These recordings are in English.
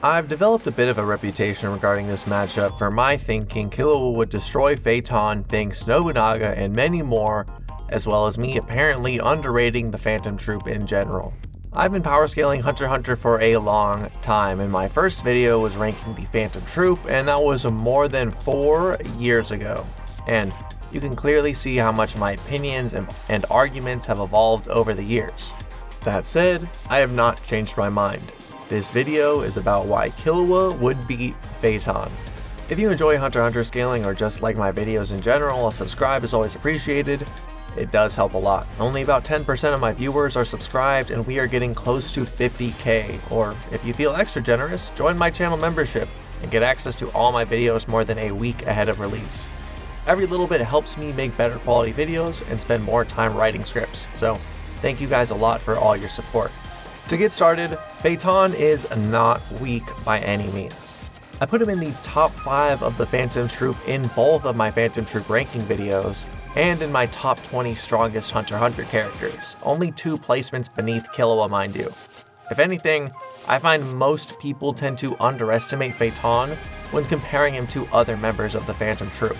I've developed a bit of a reputation regarding this matchup for my thinking Killua would destroy Feitan, Finks, Nobunaga, and many more, as well as me apparently underrating the Phantom Troop in general. I've been power scaling Hunter x Hunter for a long time, and my first video was ranking the Phantom Troop, and that was more than 4 years ago. And you can clearly see how much my opinions and arguments have evolved over the years. That said, I have not changed my mind. This video is about why Killua would beat Feitan. If you enjoy Hunter x Hunter scaling or just like my videos in general, a subscribe is always appreciated. It does help a lot. Only about 10% of my viewers are subscribed, and we are getting close to 50k, or if you feel extra generous, join my channel membership and get access to all my videos more than a week ahead of release. Every little bit helps me make better quality videos and spend more time writing scripts, so thank you guys a lot for all your support. To get started, Feitan is not weak by any means. I put him in the top 5 of the Phantom Troop in both of my Phantom Troop ranking videos, and in my top 20 strongest Hunter x Hunter characters, only 2 placements beneath Killua, mind you. If anything, I find most people tend to underestimate Feitan when comparing him to other members of the Phantom Troop.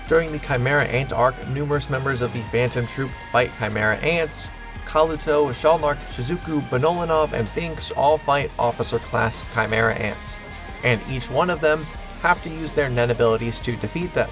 During the Chimera Ant arc, numerous members of the Phantom Troop fight Chimera Ants. Kaluto, Shalnark, Shizuku, Benolanov, and Finks all fight officer class Chimera Ants, and each one of them have to use their Nen abilities to defeat them.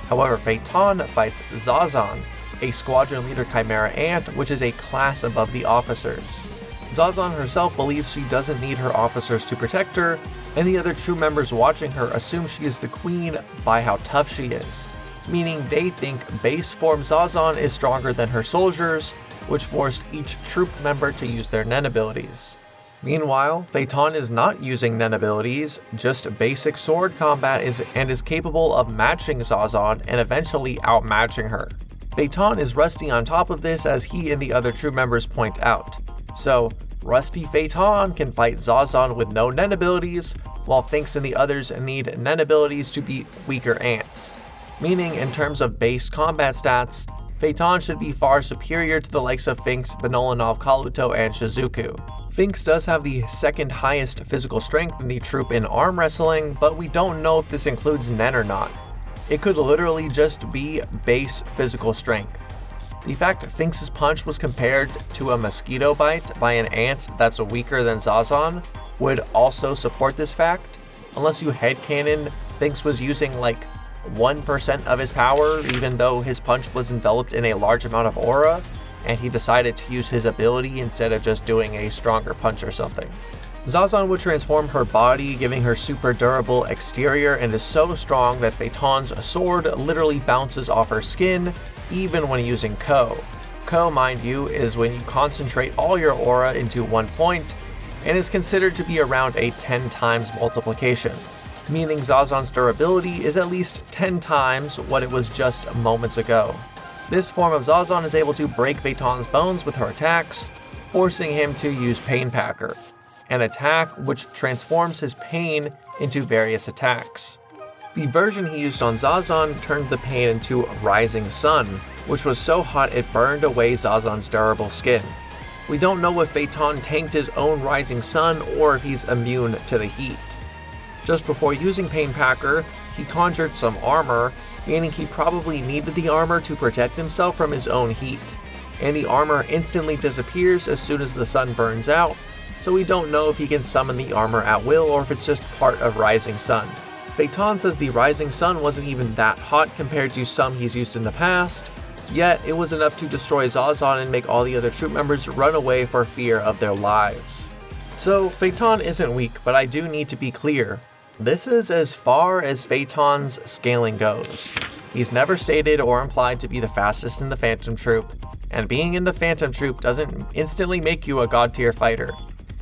However, Feitan fights Zazan, a squadron leader Chimera Ant, which is a class above the officers. Zazan herself believes she doesn't need her officers to protect her, and the other troop members watching her assume she is the queen by how tough she is, meaning they think base form Zazan is stronger than her soldiers, which forced each troop member to use their Nen abilities. Meanwhile, Feitan is not using Nen abilities, just basic sword combat and is capable of matching Zazan and eventually outmatching her. Feitan is rusty on top of this, as he and the other troop members point out. So, rusty Feitan can fight Zazan with no Nen abilities, while Finks and the others need Nen abilities to beat weaker ants. Meaning, in terms of base combat stats, Feitan should be far superior to the likes of Finks, Benolanov, Kaluto, and Shizuku. Finks does have the second highest physical strength in the troop in arm wrestling, but we don't know if this includes Nen or not. It could literally just be base physical strength. The fact Finks' punch was compared to a mosquito bite by an ant that's weaker than Zazan would also support this fact, unless you headcanon Finks was using like 1% of his power, even though his punch was enveloped in a large amount of aura, and he decided to use his ability instead of just doing a stronger punch or something. Zazan would transform her body, giving her super durable exterior, and is so strong that Feitan's sword literally bounces off her skin, even when using Ko. Ko, mind you, is when you concentrate all your aura into one point, and is considered to be around a 10 times multiplication, meaning Zazan's durability is at least 10 times what it was just moments ago. This form of Zazan is able to break Feitan's bones with her attacks, forcing him to use Pain Packer, an attack which transforms his pain into various attacks. The version he used on Zazan turned the pain into Rising Sun, which was so hot it burned away Zazan's durable skin. We don't know if Feitan tanked his own Rising Sun or if he's immune to the heat. Just before using Pain Packer, he conjured some armor, meaning he probably needed the armor to protect himself from his own heat, and the armor instantly disappears as soon as the sun burns out, so we don't know if he can summon the armor at will or if it's just part of Rising Sun. Feitan says the Rising Sun wasn't even that hot compared to some he's used in the past, yet it was enough to destroy Zazan and make all the other troop members run away for fear of their lives. So Feitan isn't weak, but I do need to be clear. This is as far as Feitan's scaling goes. He's never stated or implied to be the fastest in the Phantom Troop, and being in the Phantom Troop doesn't instantly make you a god tier fighter.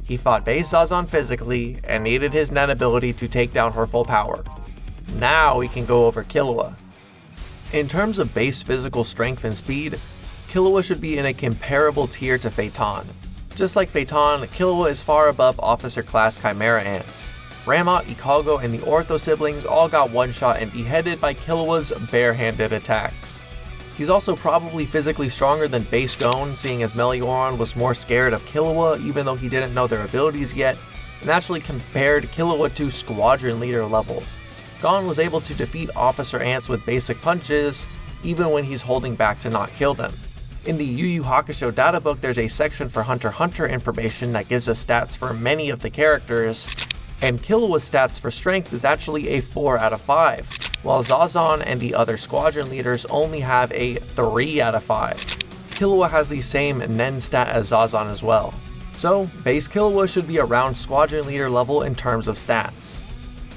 He fought base Zazan physically and needed his Nen ability to take down her full power. Now we can go over Killua. In terms of base physical strength and speed, Killua should be in a comparable tier to Feitan. Just like Feitan, Killua is far above officer class Chimera Ants. Ramat, Ikalgo, and the Ortho siblings all got one-shot and beheaded by Killua's barehanded attacks. He's also probably physically stronger than base Gon, seeing as Melioran was more scared of Killua even though he didn't know their abilities yet, and actually compared Killua to squadron leader level. Gon was able to defeat Officer Ants with basic punches, even when he's holding back to not kill them. In the Yu Yu Hakusho databook, there's a section for Hunter x Hunter information that gives us stats for many of the characters, and Killua's stats for strength is actually a 4 out of 5, while Zazan and the other squadron leaders only have a 3 out of 5. Killua has the same Nen stat as Zazan as well. So, base Killua should be around squadron leader level in terms of stats.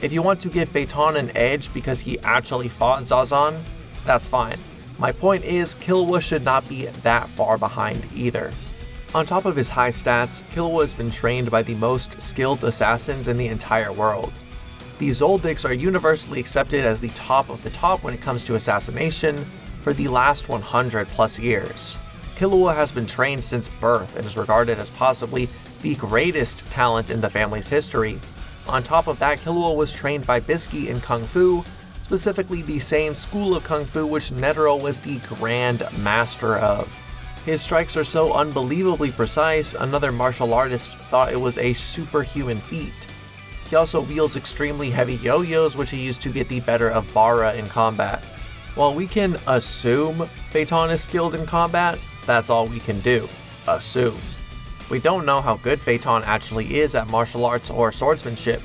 If you want to give Feitan an edge because he actually fought Zazan, that's fine. My point is, Killua should not be that far behind either. On top of his high stats, Killua has been trained by the most skilled assassins in the entire world. The Zoldycks are universally accepted as the top of the top when it comes to assassination for the last 100 plus years. Killua has been trained since birth and is regarded as possibly the greatest talent in the family's history. On top of that, Killua was trained by Bisky in Kung Fu, specifically the same school of Kung Fu which Netero was the Grand Master of. His strikes are so unbelievably precise, another martial artist thought it was a superhuman feat. He also wields extremely heavy yo-yos which he used to get the better of Bara in combat. While we can assume Feitan is skilled in combat, that's all we can do. Assume. We don't know how good Feitan actually is at martial arts or swordsmanship.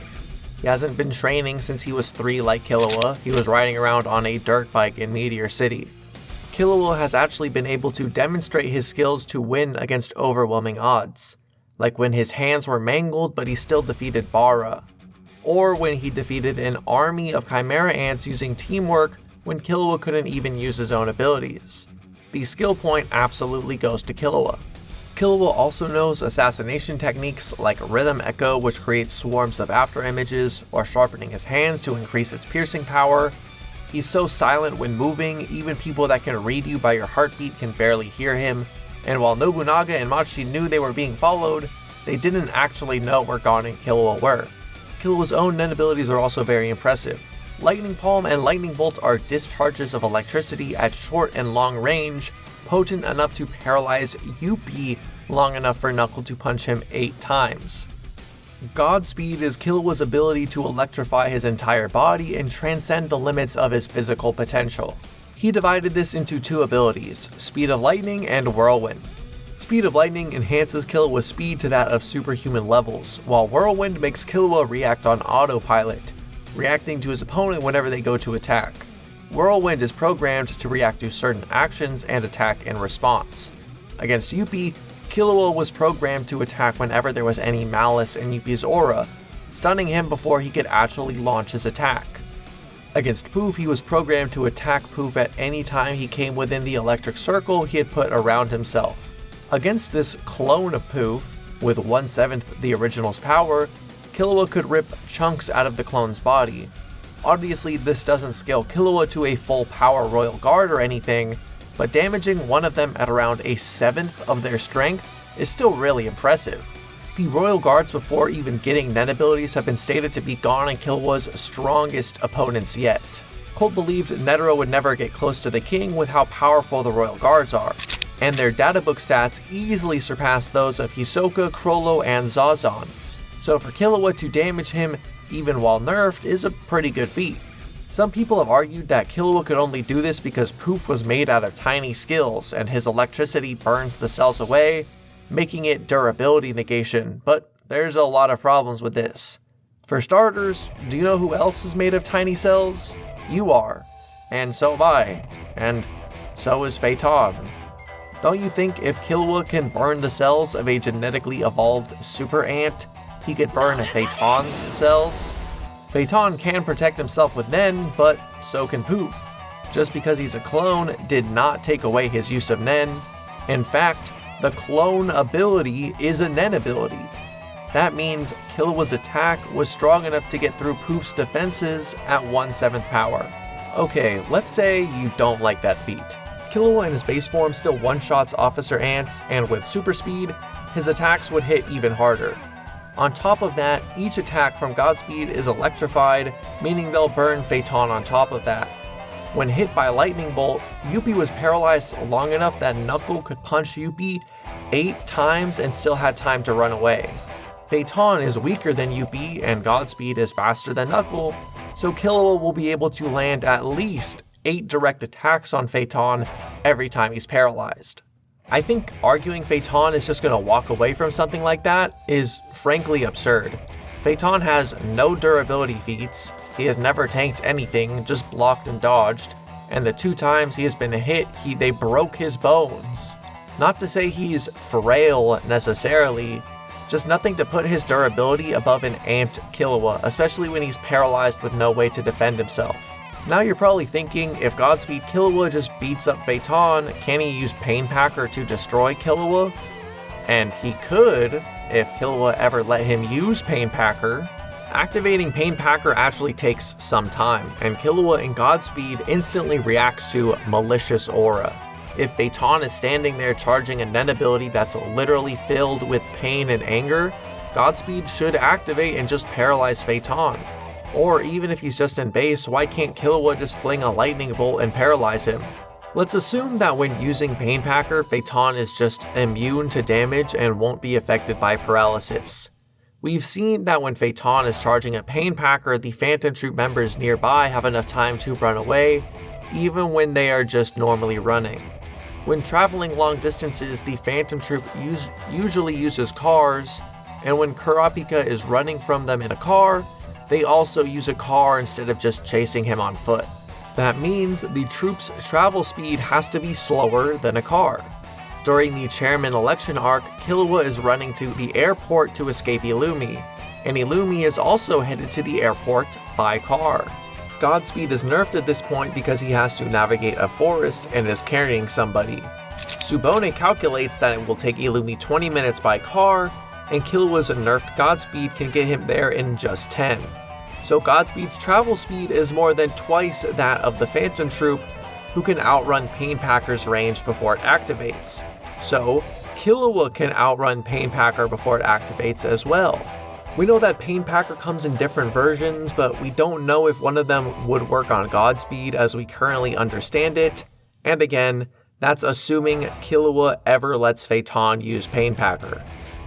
He hasn't been training since he was 3 like Killua. He was riding around on a dirt bike in Meteor City. Killua has actually been able to demonstrate his skills to win against overwhelming odds, like when his hands were mangled but he still defeated Bara, or when he defeated an army of Chimera Ants using teamwork when Killua couldn't even use his own abilities. The skill point absolutely goes to Killua. Killua also knows assassination techniques like Rhythm Echo, which creates swarms of afterimages, or sharpening his hands to increase its piercing power. He's so silent when moving, even people that can read you by your heartbeat can barely hear him, and while Nobunaga and Machi knew they were being followed, they didn't actually know where Gon and Killua were. Killua's own Nen abilities are also very impressive. Lightning Palm and Lightning Bolt are discharges of electricity at short and long range, potent enough to paralyze Yuppie long enough for Knuckle to punch him 8 times. Godspeed is Killua's ability to electrify his entire body and transcend the limits of his physical potential. He divided this into 2 abilities, Speed of Lightning and Whirlwind. Speed of Lightning enhances Killua's speed to that of superhuman levels, while Whirlwind makes Killua react on autopilot, reacting to his opponent whenever they go to attack. Whirlwind is programmed to react to certain actions and attack in response. Against Yuppie, Killua was programmed to attack whenever there was any malice in Yuppie's aura, stunning him before he could actually launch his attack. Against Poof, he was programmed to attack Poof at any time he came within the electric circle he had put around himself. Against this clone of Poof, with 1/7 the original's power, Killua could rip chunks out of the clone's body. Obviously, this doesn't scale Killua to a full power Royal Guard or anything, but damaging one of them at around a 1/7 of their strength is still really impressive. The Royal Guards before even getting Nen abilities have been stated to be Gon and Killua's strongest opponents yet. Colt believed Netero would never get close to the king with how powerful the Royal Guards are, and their databook stats easily surpass those of Hisoka, Chrollo, and Zazan. So for Killua to damage him even while nerfed is a pretty good feat. Some people have argued that Killua could only do this because Poof was made out of tiny skills and his electricity burns the cells away, making it durability negation, but there's a lot of problems with this. For starters, do you know who else is made of tiny cells? You are. And so am I. And so is Feitan. Don't you think if Killua can burn the cells of a genetically evolved super ant, he could burn Feitan's cells? Feitan can protect himself with Nen, but so can Poof. Just because he's a clone did not take away his use of Nen. In fact, the clone ability is a Nen ability. That means Killua's attack was strong enough to get through Poof's defenses at 1/7 power. Okay, let's say you don't like that feat. Killua in his base form still one-shots Officer Ants, and with super speed, his attacks would hit even harder. On top of that, each attack from Godspeed is electrified, meaning they'll burn Feitan on top of that. When hit by Lightning Bolt, Yuppie was paralyzed long enough that Knuckle could punch Yuppie 8 times and still had time to run away. Feitan is weaker than Youpi and Godspeed is faster than Knuckle, so Killua will be able to land at least 8 direct attacks on Feitan every time he's paralyzed. I think arguing Feitan is just going to walk away from something like that is frankly absurd. Feitan has no durability feats, he has never tanked anything, just blocked and dodged, and the 2 times he has been hit, they broke his bones. Not to say he's frail necessarily, just nothing to put his durability above an amped Killua, especially when he's paralyzed with no way to defend himself. Now you're probably thinking, if Godspeed Killua just beats up Feitan, can he use Pain Packer to destroy Killua? And he could, if Killua ever let him use Pain Packer. Activating Pain Packer actually takes some time, and Killua in Godspeed instantly reacts to Malicious Aura. If Feitan is standing there charging a Nen ability that's literally filled with pain and anger, Godspeed should activate and just paralyze Feitan. Or even if he's just in base, why can't Killua just fling a lightning bolt and paralyze him? Let's assume that when using Pain Packer, Feitan is just immune to damage and won't be affected by paralysis. We've seen that when Feitan is charging a Pain Packer, the Phantom Troop members nearby have enough time to run away, even when they are just normally running. When traveling long distances, the Phantom Troop usually uses cars, and when Kurapika is running from them in a car, they also use a car instead of just chasing him on foot. That means the troop's travel speed has to be slower than a car. During the Chairman election arc, Killua is running to the airport to escape Illumi, and Illumi is also headed to the airport by car. Godspeed is nerfed at this point because he has to navigate a forest and is carrying somebody. Tsubone calculates that it will take Illumi 20 minutes by car, and Killua's nerfed Godspeed can get him there in just 10. So Godspeed's travel speed is more than twice that of the Phantom Troop, who can outrun Pain Packer's range before it activates. So Killua can outrun Pain Packer before it activates as well. We know that Pain Packer comes in different versions, but we don't know if one of them would work on Godspeed as we currently understand it, and again, that's assuming Killua ever lets Feitan use Pain Packer.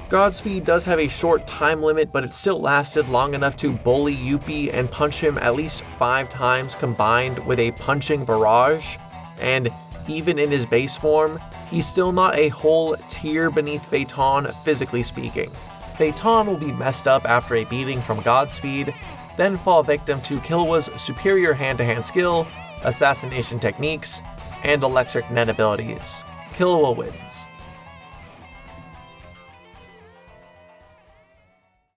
Godspeed does have a short time limit, but it still lasted long enough to bully Youpi and punch him at least 5 times combined with a punching barrage, and even in his base form, he's still not a whole tier beneath Feitan physically speaking. Feitan will be messed up after a beating from Godspeed, then fall victim to Killua's superior hand-to-hand skill, assassination techniques, and electric Nen abilities. Killua wins.